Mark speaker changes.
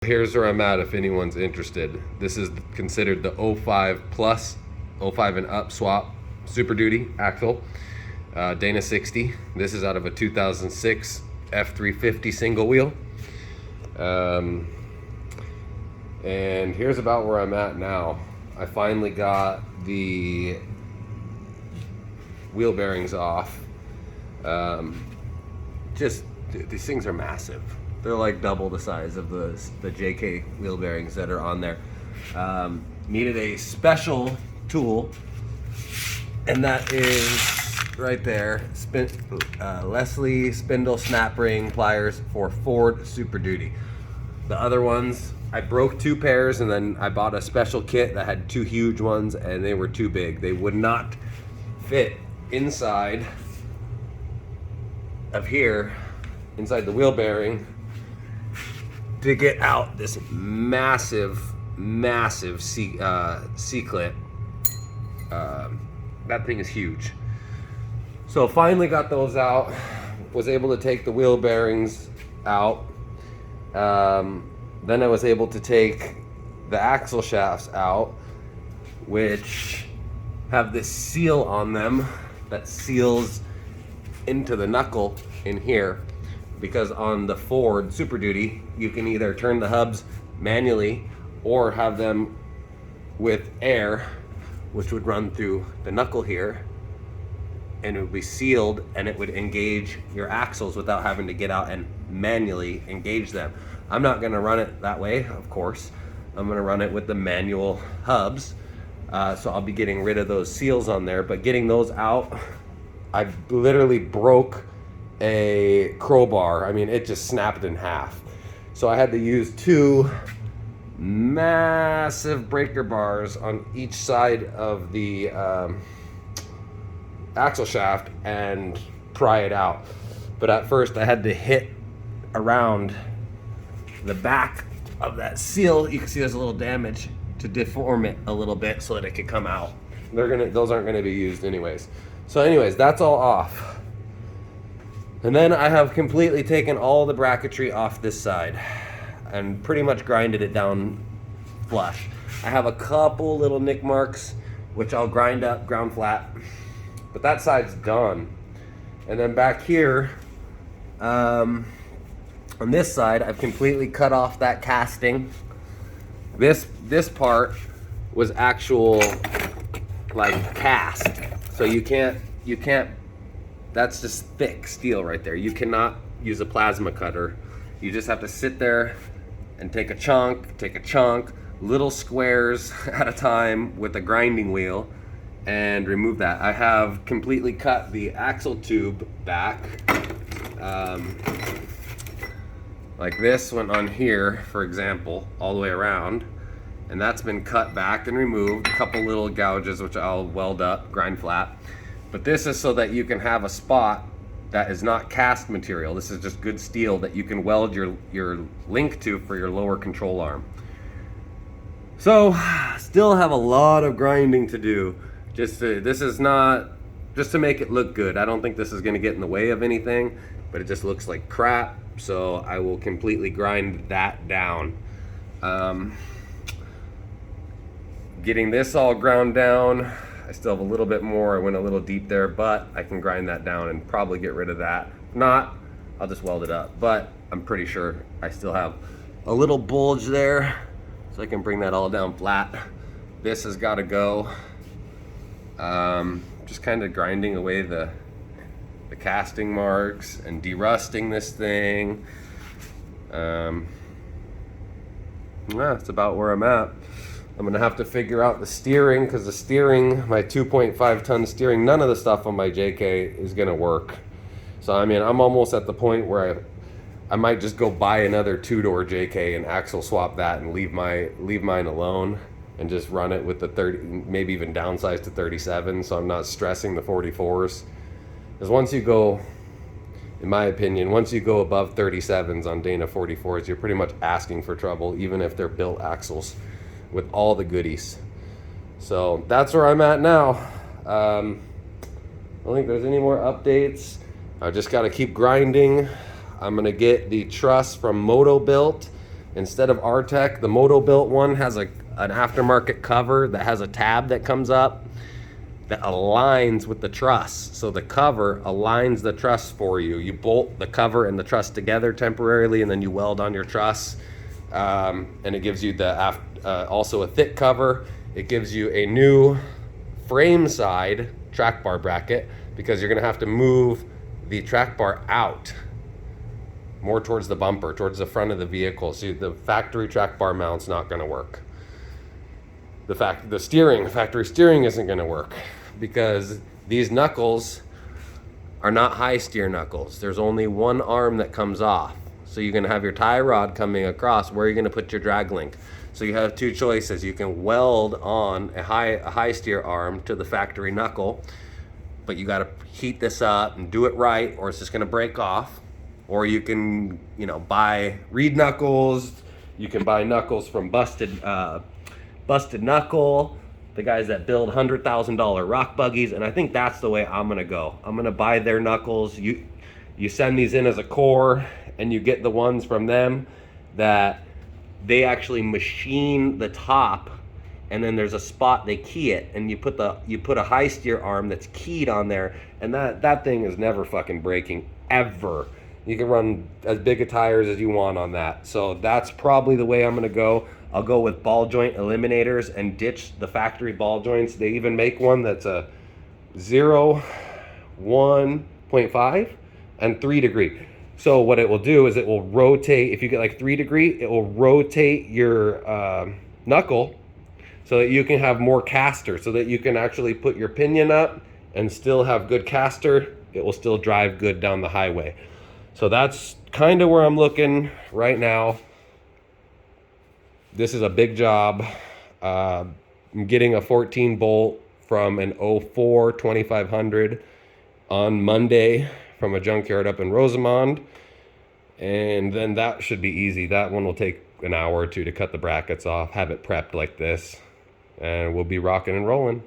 Speaker 1: Here's where I'm at if anyone's interested. This is considered the 05 plus, 05 and up swap Super Duty axle, Dana 60. This is out of a 2006 F350 single wheel. And here's about where I'm at now. I finally got the wheel bearings off. These things are massive. They're like double the size of the JK wheel bearings that are on there. Needed a special tool, and that is right there. Leslie spindle snap ring pliers for Ford Super Duty. The other ones, I broke 2 pairs, and then I bought a special kit that had 2 huge ones, and they were too big. They would not fit inside of here, inside the wheel bearing, to get out this massive C-clip. That thing is huge. So finally got those out, was able to take the wheel bearings out. Then I was able to take the axle shafts out, which have this seal on them that seals into the knuckle in here. Because on the Ford Super Duty, you can either turn the hubs manually or have them with air, which would run through the knuckle here, and it would be sealed, and it would engage your axles without having to get out and manually engage them. I'm not gonna run it that way, of course. I'm gonna run it with the manual hubs. So I'll be getting rid of those seals on there, but getting those out, I literally broke a crowbar. I mean, it just snapped in half. So I had to use 2 massive breaker bars on each side of the axle shaft and pry it out. But at first I had to hit around the back of that seal. You can see there's a little damage, to deform it a little bit so that it could come out. Those aren't gonna be used anyways. So anyways, that's all off. And then I have completely taken all the bracketry off this side and pretty much grinded it down flush. I have a couple little nick marks, which I'll grind up, ground flat, but that side's done. And then back here, on this side, I've completely cut off that casting. This part was actual like cast, so you can't, that's just thick steel right there. You cannot use a plasma cutter. You just have to sit there and take a chunk, little squares at a time with a grinding wheel, and remove that. I have completely cut the axle tube back. Like this one on here, for example, all the way around. And that's been cut back and removed. A couple little gouges, which I'll weld up, grind flat. But this is so that you can have a spot that is not cast material. This is just good steel that you can weld your link to for your lower control arm. So, still have a lot of grinding to do. This is not just to make it look good. I don't think this is gonna get in the way of anything, but it just looks like crap. So I will completely grind that down. Getting this all ground down, I still have a little bit more. I went a little deep there, but I can grind that down and probably get rid of that. If not, I'll just weld it up. But I'm pretty sure I still have a little bulge there, so I can bring that all down flat. This has got to go. Just kind of grinding away the casting marks and derusting this thing. That's about where I'm at. I'm gonna have to figure out the steering, because the steering, my 2.5 ton steering, none of the stuff on my JK is gonna work. So I mean, I'm almost at the point where I might just go buy another 2-door JK and axle swap that and leave mine alone and just run it with the 30, maybe even downsize to 37, so I'm not stressing the 44s. Because once you go, in my opinion, once you go above 37s on Dana 44s, you're pretty much asking for trouble, even if they're built axles with all the goodies. So that's where I'm at now. I don't think there's any more updates. I just got to keep grinding. I'm gonna get the truss from Moto built. Instead of Artec, the Moto built one has an aftermarket cover that has a tab that comes up that aligns with the truss. So the cover aligns the truss for you. You bolt the cover and the truss together temporarily, and then you weld on your truss. And it gives you also a thick cover. It gives you a new frame side track bar bracket, because you're gonna have to move the track bar out more towards the bumper, towards the front of the vehicle. So the factory track bar mount's not gonna work. The factory steering isn't gonna work, because these knuckles are not high steer knuckles. There's only one arm that comes off. So you're gonna have your tie rod coming across. Where are you gonna put your drag link? So you have two choices. You can weld on a high steer arm to the factory knuckle, but you gotta heat this up and do it right, or it's just gonna break off. Or you can, buy reed knuckles. You can buy knuckles from Busted Knuckle, the guys that build $100,000 rock buggies, and I think that's the way I'm gonna go. I'm gonna buy their knuckles. You send these in as a core, and you get the ones from them that they actually machine the top, and then there's a spot they key it, and you put a high steer arm that's keyed on there, and that thing is never fucking breaking ever. You can run as big a tires as you want on that. So that's probably the way I'm gonna go. I'll go with ball joint eliminators and ditch the factory ball joints. They even make one that's a 0, 1.5, and 3 degree. So what it will do is it will rotate. If you get like 3 degree, it will rotate your knuckle so that you can have more caster, so that you can actually put your pinion up and still have good caster. It will still drive good down the highway. So that's kind of where I'm looking right now. This is a big job. I'm getting a 14 bolt from an 04 2500 on Monday from a junkyard up in Rosamond. And then that should be easy. That one will take an hour or two to cut the brackets off, have it prepped like this, and we'll be rocking and rolling.